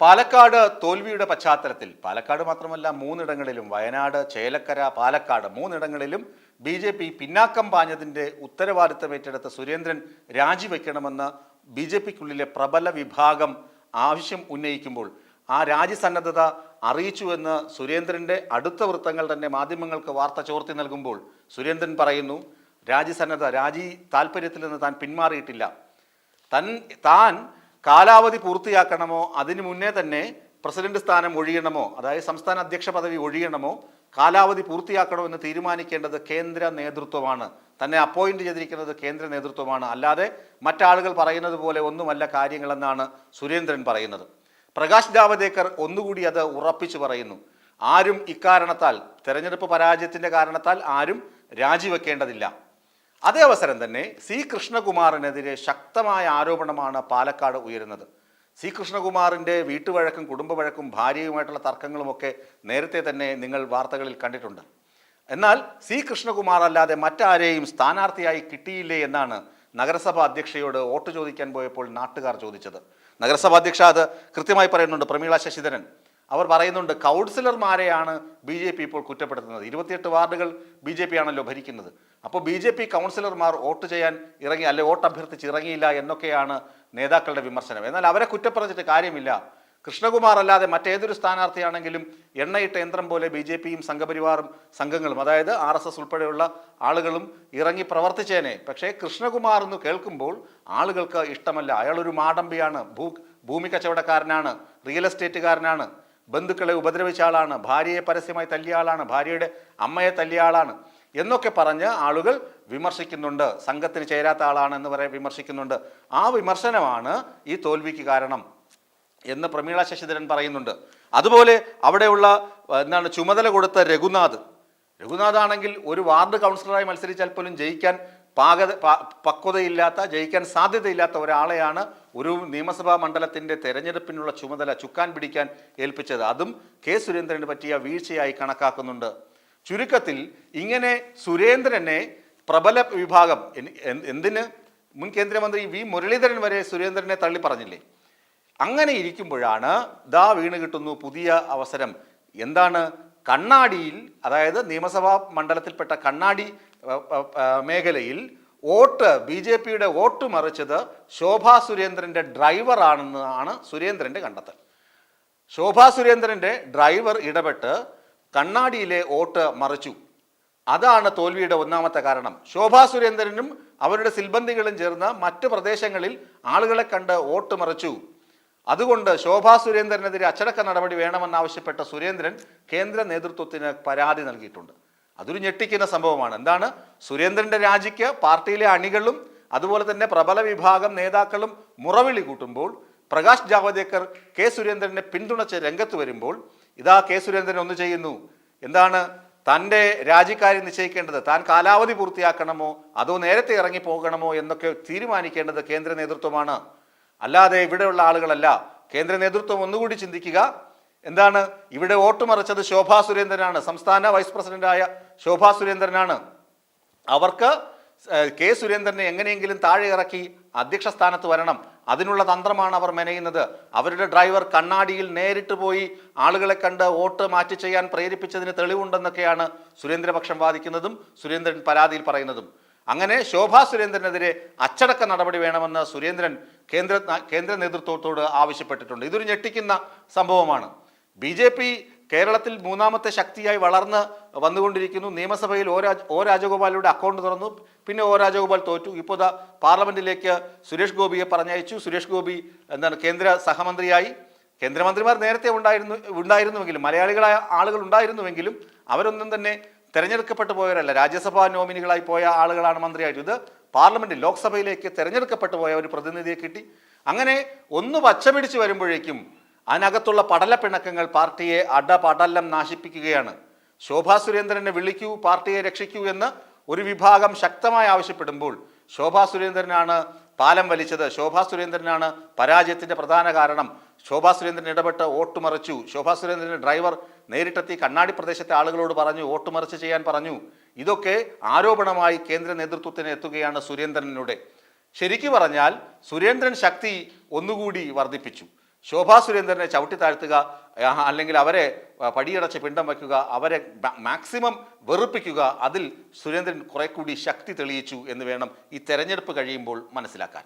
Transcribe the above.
പാലക്കാട് തോൽവിയുടെ പശ്ചാത്തലത്തിൽ പാലക്കാട് മാത്രമല്ല മൂന്നിടങ്ങളിലും വയനാട്, ചേലക്കര, പാലക്കാട് മൂന്നിടങ്ങളിലും ബി പിന്നാക്കം പാഞ്ഞതിൻ്റെ ഉത്തരവാദിത്തം ഏറ്റെടുത്ത സുരേന്ദ്രൻ രാജിവെക്കണമെന്ന് ബിജെപിക്കുള്ളിലെ പ്രബല വിഭാഗം ആവശ്യം ഉന്നയിക്കുമ്പോൾ ആ രാജിസന്നദ്ധത അറിയിച്ചുവെന്ന് സുരേന്ദ്രൻ്റെ അടുത്ത വൃത്തങ്ങൾ തന്നെ മാധ്യമങ്ങൾക്ക് വാർത്ത ചോർത്തി നൽകുമ്പോൾ സുരേന്ദ്രൻ പറയുന്നു, രാജി താല്പര്യത്തിൽ നിന്ന് താൻ പിന്മാറിയിട്ടില്ല. താൻ കാലാവധി പൂർത്തിയാക്കണമോ അതിനു മുന്നേ തന്നെ പ്രസിഡന്റ് സ്ഥാനം ഒഴിയണമോ, അതായത് സംസ്ഥാന അധ്യക്ഷ പദവി ഒഴിയണമോ, കാലാവധി പൂർത്തിയാക്കണോ എന്ന് തീരുമാനിക്കേണ്ടത് കേന്ദ്ര നേതൃത്വമാണ്. തന്നെ അപ്പോയിന്റ് ചെയ്തിരിക്കുന്നത് കേന്ദ്ര നേതൃത്വമാണ്, അല്ലാതെ മറ്റാളുകൾ പറയുന്നത് പോലെ ഒന്നുമല്ല കാര്യങ്ങളെന്നാണ് സുരേന്ദ്രൻ പറയുന്നത്. പ്രകാശ് ജാവദേക്കർ ഒന്നുകൂടി അത് ഉറപ്പിച്ചു പറയുന്നു. ആരും ഇക്കാരണത്താൽ, തെരഞ്ഞെടുപ്പ് പരാജയത്തിന്റെ കാരണത്താൽ ആരും രാജിവെക്കേണ്ടതില്ല. അതേ അവസരം തന്നെ സി കൃഷ്ണകുമാറിനെതിരെ ശക്തമായ ആരോപണമാണ് പാലക്കാട് ഉയരുന്നത്. സി കൃഷ്ണകുമാറിൻ്റെ വീട്ടുവഴക്കും കുടുംബവഴക്കും ഭാര്യയുമായിട്ടുള്ള തർക്കങ്ങളുമൊക്കെ നേരത്തെ തന്നെ നിങ്ങൾ വാർത്തകളിൽ കണ്ടിട്ടുണ്ട്. എന്നാൽ സി കൃഷ്ണകുമാർ അല്ലാതെ മറ്റാരെയും സ്ഥാനാർത്ഥിയായി കിട്ടിയില്ലേ എന്നാണ് നഗരസഭാ അധ്യക്ഷയോട് വോട്ട് ചോദിക്കാൻ പോയപ്പോൾ നാട്ടുകാർ ചോദിച്ചത്. നഗരസഭാ അധ്യക്ഷ അത് കൃത്യമായി പറയുന്നുണ്ട്. പ്രമീള ശശിധരൻ അവർ പറയുന്നുണ്ട്, കൗൺസിലർമാരെയാണ് ബി ഇപ്പോൾ കുറ്റപ്പെടുത്തുന്നത്. 28 വാർഡുകൾ ബി ആണല്ലോ ഭരിക്കുന്നത്. അപ്പോൾ ബി കൗൺസിലർമാർ വോട്ട് ചെയ്യാൻ ഇറങ്ങി, അല്ലെ വോട്ട് അഭ്യർത്ഥിച്ച് ഇറങ്ങിയില്ല എന്നൊക്കെയാണ് നേതാക്കളുടെ വിമർശനം. എന്നാൽ അവരെ കുറ്റപ്പറഞ്ഞിട്ട് കാര്യമില്ല. കൃഷ്ണകുമാർ അല്ലാതെ മറ്റേതൊരു സ്ഥാനാർത്ഥിയാണെങ്കിലും എണ്ണയിട്ട യന്ത്രം പോലെ ബി സംഘപരിവാറും സംഘങ്ങളും, അതായത് RSS ഉൾപ്പെടെയുള്ള ആളുകളും ഇറങ്ങി പ്രവർത്തിച്ചേനെ. പക്ഷേ കൃഷ്ണകുമാർ എന്ന് കേൾക്കുമ്പോൾ ആളുകൾക്ക് ഇഷ്ടമല്ല. അയാളൊരു മാടമ്പിയാണ്, ഭൂമി കച്ചവടക്കാരനാണ്, റിയൽ എസ്റ്റേറ്റുകാരനാണ്, ബന്ധുക്കളെ ഉപദ്രവിച്ച ആളാണ്, ഭാര്യയെ പരസ്യമായി തല്ലിയ ആളാണ്, ഭാര്യയുടെ അമ്മയെ തല്ലിയ ആളാണ് എന്നൊക്കെ പറഞ്ഞ് ആളുകൾ വിമർശിക്കുന്നുണ്ട്. സംഘത്തിന് ചേരാത്ത ആളാണ് എന്ന് പറയാൻ വിമർശിക്കുന്നുണ്ട്. ആ വിമർശനമാണ് ഈ തോൽവിക്ക് കാരണം എന്ന് പ്രമീള ശശിധരൻ പറയുന്നുണ്ട്. അതുപോലെ അവിടെയുള്ള ചുമതല കൊടുത്ത രഘുനാഥ് ആണെങ്കിൽ ഒരു വാർഡ് കൗൺസിലറായി മത്സരിച്ചാൽ പോലും ജയിക്കാൻ പക്വതയില്ലാത്ത, ജയിക്കാൻ സാധ്യതയില്ലാത്ത ഒരാളെയാണ് ഒരു നിയമസഭാ മണ്ഡലത്തിൻ്റെ തെരഞ്ഞെടുപ്പിനുള്ള ചുമതല ചുക്കാൻ പിടിക്കാൻ ഏൽപ്പിച്ചത്. അതും കെ സുരേന്ദ്രന് പറ്റിയ വീഴ്ചയായി കണക്കാക്കുന്നുണ്ട്. ചുരുക്കത്തിൽ ഇങ്ങനെ സുരേന്ദ്രനെ പ്രബല വിഭാഗം, എന്തിന് മുൻ കേന്ദ്രമന്ത്രി വി മുരളീധരൻ വരെ സുരേന്ദ്രനെ തള്ളി പറഞ്ഞില്ലേ? അങ്ങനെ ഇരിക്കുമ്പോഴാണ് വീണ് കിട്ടുന്നു പുതിയ അവസരം. എന്താണ്? കണ്ണാടിയിൽ, അതായത് നിയമസഭാ മണ്ഡലത്തിൽപ്പെട്ട കണ്ണാടി മേഖലയിൽ ബി വോട്ട് മറിച്ചത് ശോഭാ സുരേന്ദ്രൻ്റെ ഡ്രൈവറാണെന്നാണ് സുരേന്ദ്രൻ്റെ കണ്ടെത്തൽ. ശോഭാ സുരേന്ദ്രൻ്റെ ഡ്രൈവർ ഇടപെട്ട് കണ്ണാടിയിലെ വോട്ട് മറിച്ചു. അതാണ് തോൽവിയുടെ ഒന്നാമത്തെ കാരണം. ശോഭാ സുരേന്ദ്രനും അവരുടെ സിൽബന്ധികളും ചേർന്ന് മറ്റ് പ്രദേശങ്ങളിൽ ആളുകളെ കണ്ട് വോട്ട് മറിച്ചു. അതുകൊണ്ട് ശോഭാ സുരേന്ദ്രനെതിരെ അച്ചടക്ക നടപടി വേണമെന്നാവശ്യപ്പെട്ട സുരേന്ദ്രൻ കേന്ദ്ര നേതൃത്വത്തിന് പരാതി നൽകിയിട്ടുണ്ട്. അതൊരു ഞെട്ടിക്കുന്ന സംഭവമാണ്. എന്താണ്? സുരേന്ദ്രന്റെ രാജിക്ക് പാർട്ടിയിലെ അണികളും അതുപോലെ തന്നെ പ്രബല വിഭാഗം നേതാക്കളും മുറവിളി കൂട്ടുമ്പോൾ പ്രകാശ് ജാവദേക്കർ കെ സുരേന്ദ്രനെ പിന്തുണച്ച് രംഗത്ത് വരുമ്പോൾ കെ സുരേന്ദ്രൻ ഒന്ന് ചെയ്യുന്നു. എന്താണ്? തൻ്റെ രാജിക്കാര്യം നിശ്ചയിക്കേണ്ടത്, താൻ കാലാവധി പൂർത്തിയാക്കണമോ അതോ നേരത്തെ ഇറങ്ങി പോകണമോ എന്നൊക്കെ തീരുമാനിക്കേണ്ടത് കേന്ദ്ര നേതൃത്വമാണ്, അല്ലാതെ ഇവിടെയുള്ള ആളുകളല്ല. കേന്ദ്ര നേതൃത്വം ഒന്നുകൂടി ചിന്തിക്കുക. എന്താണ്? ഇവിടെ വോട്ട് മറിച്ചത് ശോഭാ സുരേന്ദ്രനാണ്, സംസ്ഥാന വൈസ് പ്രസിഡന്റായ ശോഭാ സുരേന്ദ്രനാണ്. അവർക്ക് കെ സുരേന്ദ്രനെ എങ്ങനെയെങ്കിലും താഴെ ഇറക്കി അധ്യക്ഷ സ്ഥാനത്ത് വരണം. അതിനുള്ള തന്ത്രമാണ് അവർ മെനയുന്നത്. അവരുടെ ഡ്രൈവർ കണ്ണാടിയിൽ നേരിട്ട് പോയി ആളുകളെ കണ്ട് വോട്ട് മാറ്റി ചെയ്യാൻ പ്രേരിപ്പിച്ചതിന് തെളിവുണ്ടെന്നൊക്കെയാണ് സുരേന്ദ്രപക്ഷം വാദിക്കുന്നതും സുരേന്ദ്രൻ പരാതിയിൽ പറയുന്നതും. അങ്ങനെ ശോഭാ സുരേന്ദ്രനെതിരെ അച്ചടക്ക നടപടി വേണമെന്ന് സുരേന്ദ്രൻ കേന്ദ്ര നേതൃത്വത്തോട് ആവശ്യപ്പെട്ടിട്ടുണ്ട്. ഇതൊരു ഞെട്ടിക്കുന്ന സംഭവമാണ്. ബി കേരളത്തിൽ മൂന്നാമത്തെ ശക്തിയായി വളർന്ന് വന്നുകൊണ്ടിരിക്കുന്നു. നിയമസഭയിൽ ഒ രാജഗോപാലിയുടെ അക്കൗണ്ട് തുറന്നു, പിന്നെ ഒ രാജഗോപാൽ തോറ്റു. ഇപ്പോൾ പാർലമെന്റിലേക്ക് സുരേഷ് ഗോപിയെ പറഞ്ഞയച്ചു. സുരേഷ് ഗോപി കേന്ദ്ര സഹമന്ത്രിയായി. കേന്ദ്രമന്ത്രിമാർ നേരത്തെ ഉണ്ടായിരുന്നുവെങ്കിലും, മലയാളികളായ ആളുകൾ ഉണ്ടായിരുന്നുവെങ്കിലും അവരൊന്നും തന്നെ തെരഞ്ഞെടുക്കപ്പെട്ടു പോയവരല്ല, രാജ്യസഭാ നോമിനികളായി പോയ ആളുകളാണ് മന്ത്രിയായിട്ട്. ഇത് പാർലമെന്റിൽ ലോക്സഭയിലേക്ക് തെരഞ്ഞെടുക്കപ്പെട്ടു പോയ ഒരു പ്രതിനിധിയെ കിട്ടി. അങ്ങനെ ഒന്ന് പച്ചപിടിച്ച് വരുമ്പോഴേക്കും അതിനകത്തുള്ള പടലപ്പിണക്കങ്ങൾ പാർട്ടിയെ അടപടലം നാശിപ്പിക്കുകയാണ്. ശോഭാ സുരേന്ദ്രനെ വിളിക്കൂ, പാർട്ടിയെ രക്ഷിക്കൂ എന്ന് ഒരു വിഭാഗം ശക്തമായി ആവശ്യപ്പെടുമ്പോൾ ശോഭാ സുരേന്ദ്രനാണ് പാലം വലിച്ചത്, ശോഭാ സുരേന്ദ്രനാണ് പരാജയത്തിന്റെ പ്രധാന കാരണം, ശോഭാ സുരേന്ദ്രൻ ഇടപെട്ട് വോട്ട് മറിച്ചു, ശോഭാ സുരേന്ദ്രന്റെ ഡ്രൈവർ നേരിട്ടെത്തി കണ്ണാടി പ്രദേശത്തെ ആളുകളോട് പറഞ്ഞു വോട്ട് മറിച്ച് ചെയ്യാൻ പറഞ്ഞു. ഇതൊക്കെ ആരോപണമായി കേന്ദ്ര നേതൃത്വത്തിന് എത്തുകയാണ് സുരേന്ദ്രനിലൂടെ. ശരിക്കു പറഞ്ഞാൽ സുരേന്ദ്രൻ ശക്തി ഒന്നുകൂടി വർദ്ധിപ്പിച്ചു. ശോഭാ സുരേന്ദ്രനെ ചവിട്ടി താഴ്ത്തുക, അല്ലെങ്കിൽ അവരെ പടിയടച്ച് പിണ്ടം വയ്ക്കുക, അവരെ മാക്സിമം വെറുപ്പിക്കുക, അതിൽ സുരേന്ദ്രൻ കുറെ കൂടി ശക്തി തെളിയിച്ചു എന്ന് വേണം ഈ തെരഞ്ഞെടുപ്പ് കഴിയുമ്പോൾ മനസ്സിലാക്കാൻ.